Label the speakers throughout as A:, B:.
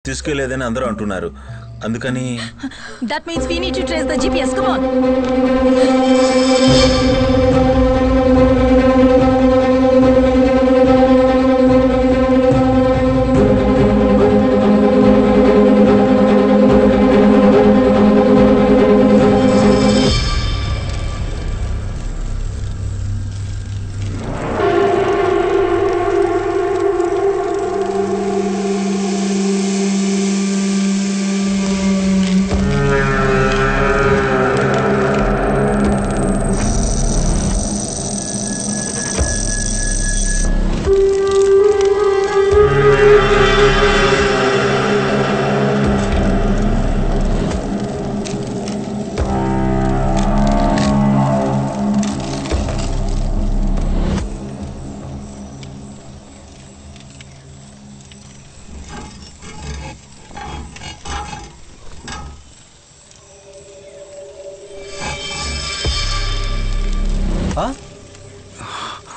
A: తీసుకెళ్లేదని అందరూ అంటున్నారు. అందుకని
B: That means we need to trace the GPS. Come on.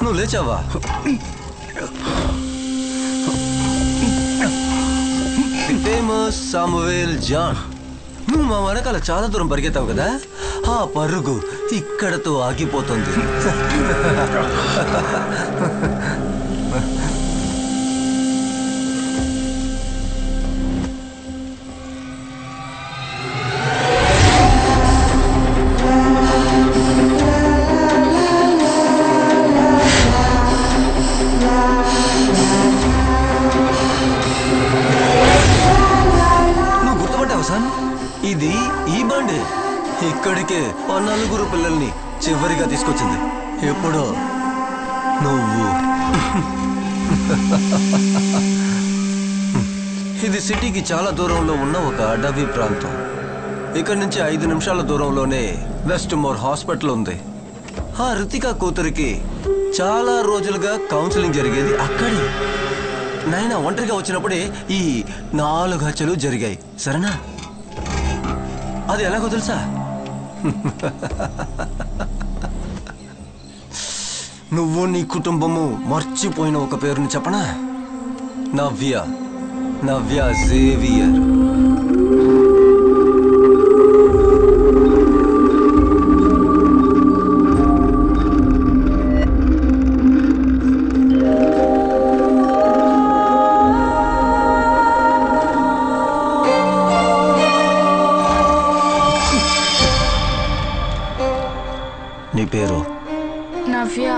C: నువ్వు లేచావా? Famous Samuel John. నువ్వు మా వెనకాల చాలా దూరం పరిగెత్తావు కదా, ఆ పరుగు ఇక్కడతో ఆగిపోతుంది. ఇది ఈ బండి ఇక్కడికే ఆ 4 పిల్లల్ని చివరిగా తీసుకొచ్చింది. ఎప్పుడో నువ్వు. ఇది సిటీకి చాలా దూరంలో ఉన్న ఒక అడవి ప్రాంతం. ఇక్కడ నుంచి 5 నిమిషాల దూరంలోనే వెస్ట్ మోర్ హాస్పిటల్ ఉంది. ఆ రితికా కూతురికి చాలా రోజులుగా కౌన్సిలింగ్ జరిగేది అక్కడే. నాయన ఒంటరిగా వచ్చినప్పుడే ఈ 4 హత్యలు జరిగాయి. సరేనా? అది ఎలాగో తెలుసా? నువ్వు నీ కుటుంబము మర్చిపోయిన ఒక పేరుని చెప్పనా? నవ్య జేవియర్. నీ పేరు?
B: నవ్య.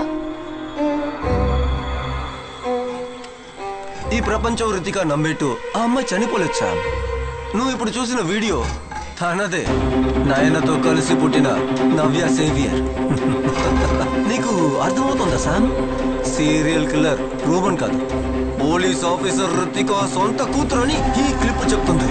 C: ఈ ప్రపంచం రితికా నమ్మేట్టు ఆ అమ్మాయి చనిపోలేదు సామ్. నువ్వు ఇప్పుడు చూసిన వీడియో తనదే. నాయనతో కలిసి పుట్టిన నవ్య సేవియర్. నీకు అర్థమవుతుందా సామ్? సీరియల్ కిల్లర్ రూబన్ కాదు, పోలీస్ ఆఫీసర్ రితికా సొంత కూతురు అని ఈ క్లిప్ చెప్తుంది.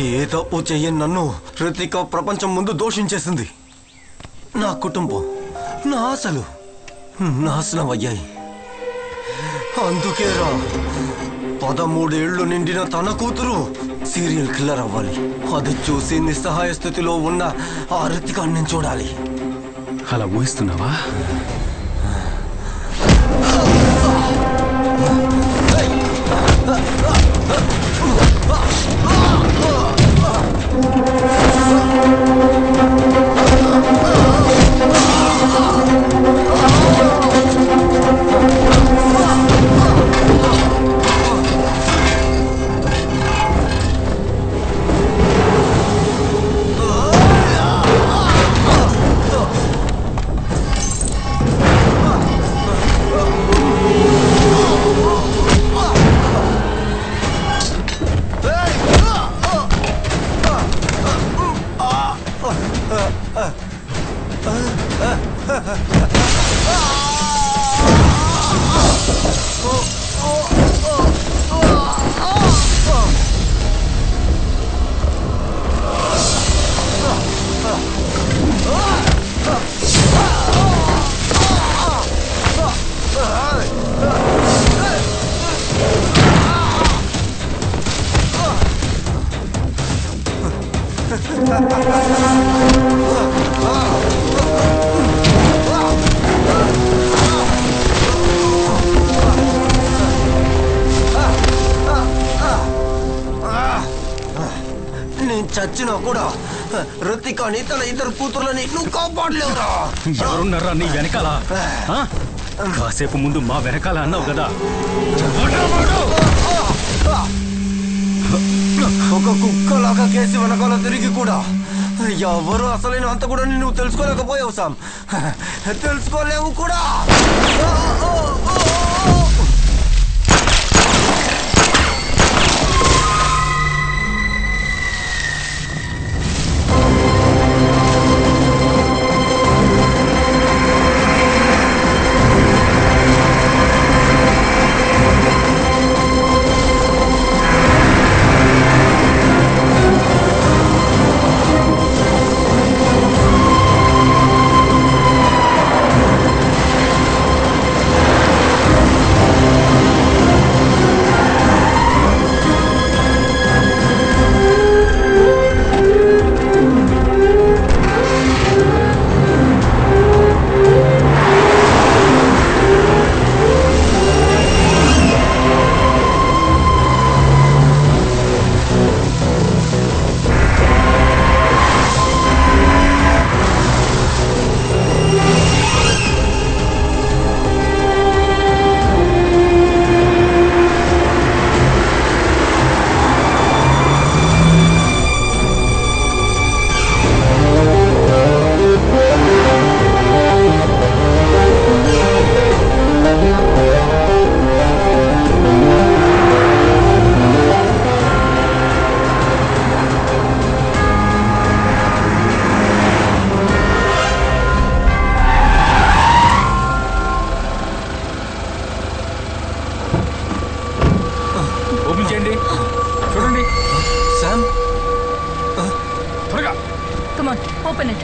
C: ఏ తప్పు చెయ్యని నన్ను రితికా ప్రపంచం ముందు దోషించేసింది. నా కుటుంబం, నా ఆశలు నాశనం అయ్యాయి. అందుకేరా 13 ఏళ్లు నిండిన తన కూతురు సీరియల్ కిల్లర్ అవ్వాలి. అది చూసి నిస్సహాయ స్థితిలో ఉన్న ఆ రితికాని నేను చూడాలి.
D: అలా ఊహిస్తున్నావా?
C: నేను చచ్చినా కూడా రుతికాని తన ఇద్దరు కూతుర్లని నువ్వు కాపాడలేవురా.
D: ఎవరున్నారా నీ వెనకాల? కాసేపు ముందు మా వెనకాల అన్నావు కదా.
C: ఒక కుక్కలాగా కేసి వెనకాల తిరిగి కూడా ఎవరు అసలైన అంత కూడా నువ్వు తెలుసుకోలేకపోయావు సామ్. తెలుసుకోలేవు కూడా.
D: చూడండి
C: శామ్.
D: త్వరగా.
B: Come on, open it.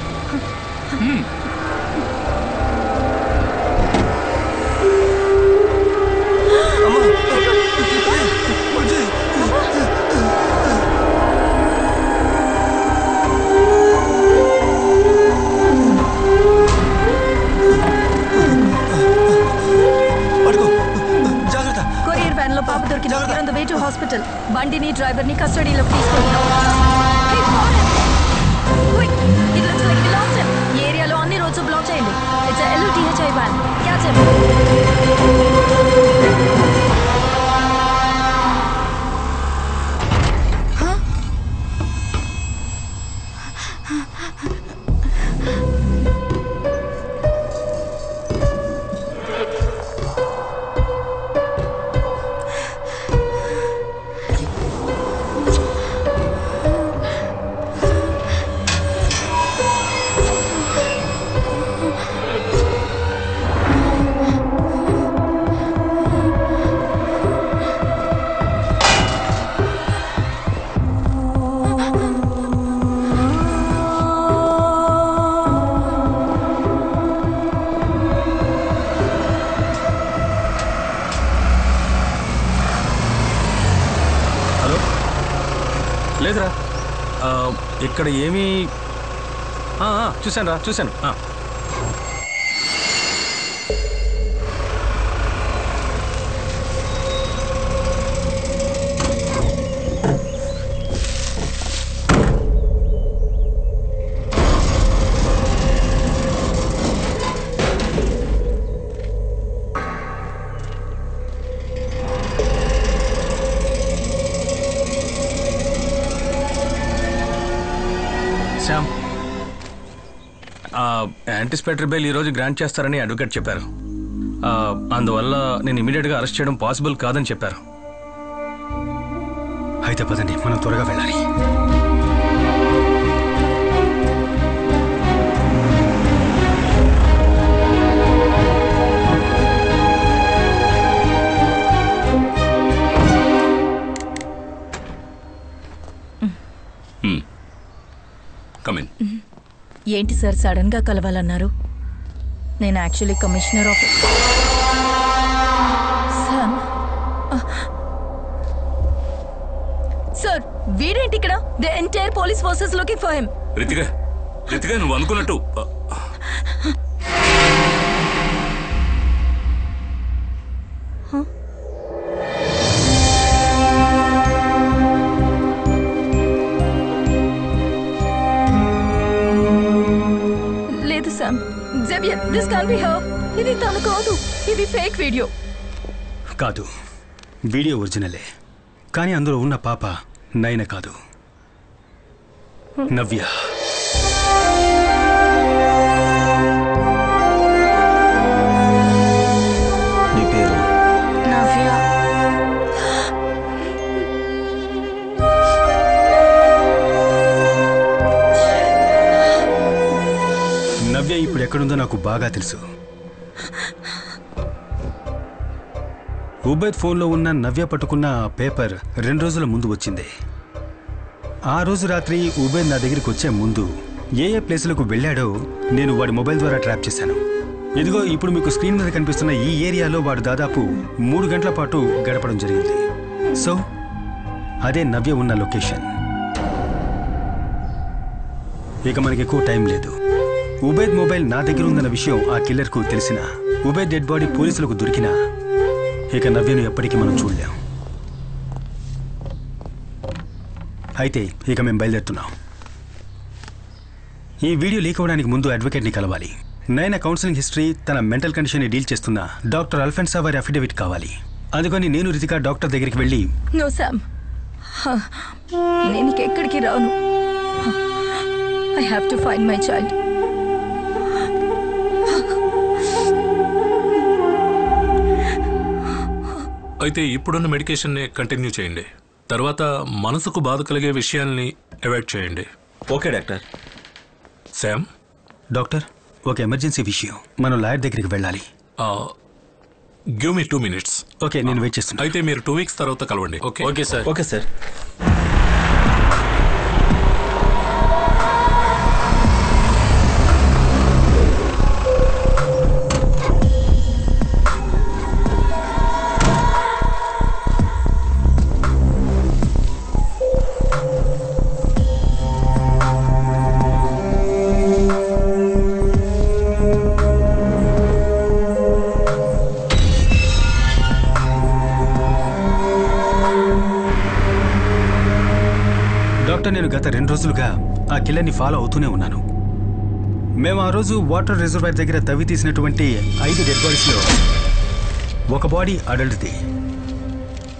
B: You're on the way to hospital. బండిని డ్రైవర్ని కస్టడీలోకి తీసుకుంటున్నాం. Quick! It looks like we lost him. ఈ ఏరియాలో అన్ని రోడ్స్ బ్లాక్ చేయండి. It's a LUTHI van. Catch him.
D: లేదురా, ఇక్కడ ఏమీ చూశాను రా, చూశాను. శ్యామ్, యాంటిసిపేటరీ బెయిల్ ఈరోజు గ్రాంట్ చేస్తారని అడ్వకేట్ చెప్పారు. అందువల్ల నేను ఇమీడియట్గా అరెస్ట్ చేయడం పాసిబుల్ కాదని చెప్పారు.
E: అయితే పదండి, మనం త్వరగా వెళ్ళాలి.
B: ఏంటి సార్ సడన్ గా కలవాలన్నారు? నేను యాక్చువల్లీ కమిషనర్ ఆఫ్ సార్. వీడేంటి ఇక్కడ? The entire police forces looking for him.
F: Ritika నువ్వు అనుకున్నట్టు
B: లేదు Sam, Xavier, this can't be her. ఇది తను కాదు, ఇది ఫేక్ వీడియో.
E: కాదు, వీడియో ఒరిజినలే. కానీ అందులో ఉన్న పాప నయన కాదు, నవ్య.
C: నీ పేరు?
B: నవ్య.
E: నవ్య ఇప్పుడు ఎక్కడుందో నాకు బాగా తెలుసు. ఉబైద్ ఫోన్లో ఉన్న నవ్య పట్టుకున్న ఆ పేపర్ 2 రోజుల ముందు వచ్చింది. ఆ రోజు రాత్రి ఉబైద్ నా దగ్గరికి వచ్చే ముందు ఏ ప్లేసులకు వెళ్ళాడో నేను వాడి మొబైల్ ద్వారా ట్రాప్ చేశాను. ఇదిగో ఇప్పుడు మీకు స్క్రీన్ మీద కనిపిస్తున్న ఈ ఏరియాలో వాడు దాదాపు 3 గంటల పాటు గడపడం జరిగింది. సో అదే నవ్య ఉన్న లొకేషన్. ఇక మనకి ఎక్కువ టైం లేదు. ఉబైద్ మొబైల్ నా దగ్గర ఉందన్న విషయం ఆ కిల్లర్కు తెలిసిన ఉబైద్ డెడ్ బాడీ పోలీసులకు దొరికినా ఇక నవ్యను ఎప్పటికీ మనం చూడలేం. అయితే ఇక మేము బయలుదేరుతున్నాం. ఈ వీడియో లీక్ అవ్వడానికి ముందు అడ్వకేట్ని కలవాలి. నైనా కౌన్సిలింగ్ హిస్టరీ, తన మెంటల్ కండిషన్ని డీల్ చేస్తున్న డాక్టర్ అల్ఫెన్సా వారి అఫిడవిట్ కావాలి. అందుకని నేను రితిక డాక్టర్ దగ్గరికి వెళ్ళి
B: నో సామ్, నేను ఎక్కడికి రాను. I have to find my child.
F: అయితే ఇప్పుడున్న మెడికేషన్ని కంటిన్యూ చేయండి. తర్వాత మనసుకు బాధ కలిగే విషయాల్ని అవాయిడ్ చేయండి.
A: Okay doctor.
F: శామ్,
E: డాక్టర్, ఒక ఎమర్జెన్సీ విషయం, మనం లాయర్ దగ్గరికి వెళ్ళాలి.
F: Give me 2 minutes.
E: ఓకే, నేను వెయిట్ చేస్తున్నా.
F: అయితే మీరు 2 weeks తర్వాత కలవండి. Okay sir.
A: Okay sir.
E: నేను గత 2 రోజులుగా ఆ కిల్లర్ని ఫాలో అవుతూనే ఉన్నాను. మేము ఆ రోజు వాటర్ రిజర్వాయర్ దగ్గర తవ్వి తీసినటువంటి 5 డెడ్ బాడీస్లో ఒక బాడీ అడల్ట్ది.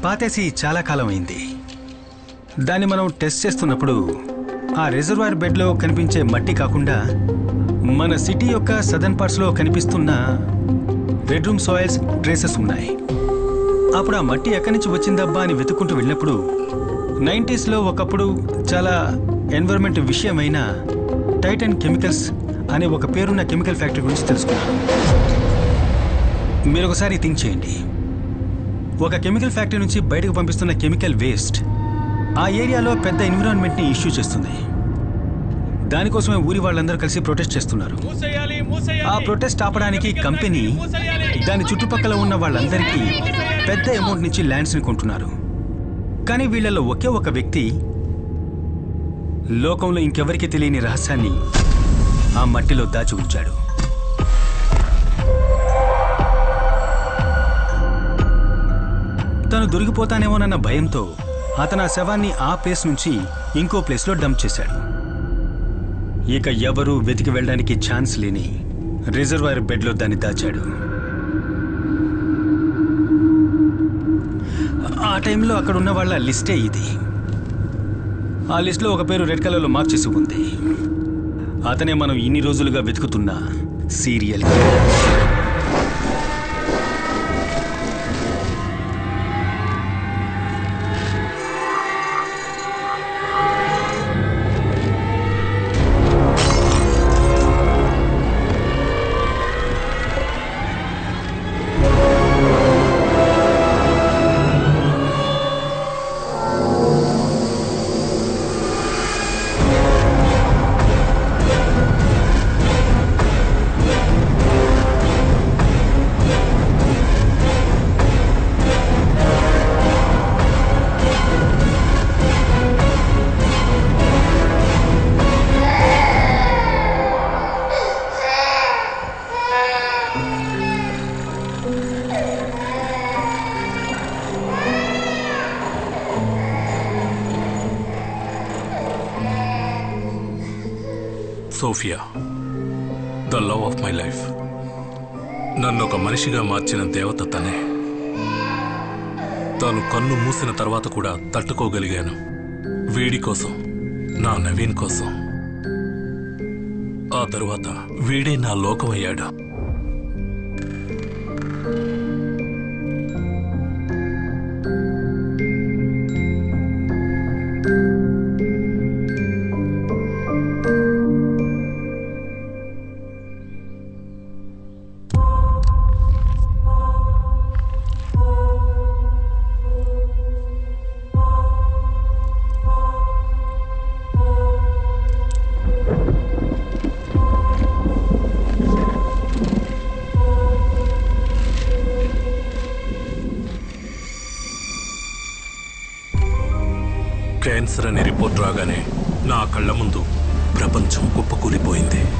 E: పాతేసి చాలా కాలం అయింది. దాన్ని మనం టెస్ట్ చేస్తున్నప్పుడు ఆ రిజర్వాయర్ బెడ్లో కనిపించే మట్టి కాకుండా మన సిటీ యొక్క సదర్న్ పార్ట్స్లో కనిపిస్తున్న రెడ్ రూమ్ సాయిల్స్ ట్రేసెస్ ఉన్నాయి. అప్పుడు ఆ మట్టి ఎక్కడి నుంచి వచ్చిందబ్బా అని వెతుక్కుంటూ వెళ్ళినప్పుడు 90sలో ఒకప్పుడు చాలా ఎన్విరాన్మెంట్ విషయమైన టైటన్ కెమికల్స్ అనే ఒక పేరున్న కెమికల్ ఫ్యాక్టరీ గురించి తెలుసుకున్నాను. మీరు ఒకసారి థింక్ చేయండి. ఒక కెమికల్ ఫ్యాక్టరీ నుంచి బయటకు పంపిస్తున్న కెమికల్ వేస్ట్ ఆ ఏరియాలో పెద్ద ఎన్విరాన్మెంట్ని ఇష్యూ చేస్తుంది. దానికోసమే ఊరి వాళ్ళందరూ కలిసి ప్రొటెస్ట్ చేస్తున్నారు. ఆ ప్రొటెస్ట్ ఆపడానికి కంపెనీ దాని చుట్టుపక్కల ఉన్న వాళ్ళందరికీ పెద్ద అమౌంట్ నుంచి ల్యాండ్స్ని కొంటున్నారు. కానీ వీళ్ళలో ఒకే ఒక వ్యక్తి లోకంలో ఇంకెవరికి తెలియని రహస్యాన్ని ఆ మట్టిలో దాచి ఉంచాడు. తను దొరికిపోతానేమోనన్న భయంతో అతను ఆ శవాన్ని ఆ ప్లేస్ నుంచి ఇంకో ప్లేస్లో డంప్ చేశాడు. ఇక ఎవరూ వెతికి వెళ్ళడానికి ఛాన్స్ లేని రిజర్వాయర్ బెడ్లో దాన్ని దాచాడు. ఆ టైంలో అక్కడ ఉన్న వాళ్ళ లిస్టే ఇది. ఆ లిస్ట్లో ఒక పేరు రెడ్ కలర్లో మార్క్ చేసి ఉంది. అతనే మనం ఇన్ని రోజులుగా వెతుకుతున్న serial killer.
F: Sophia, the love of my life. నన్ను ఒక మనిషిగా మార్చిన దేవత తనే. తాను కన్ను మూసిన తర్వాత కూడా తట్టుకోగలిగాను. వీడి కోసం, నా నవీన్ కోసం. ఆ తరువాత వీడే నా లోకమయ్యాడు. క్యాన్సర్ అనే రిపోర్ట్ రాగానే నా కళ్ళ ముందు ప్రపంచం కుప్పకూలిపోయింది.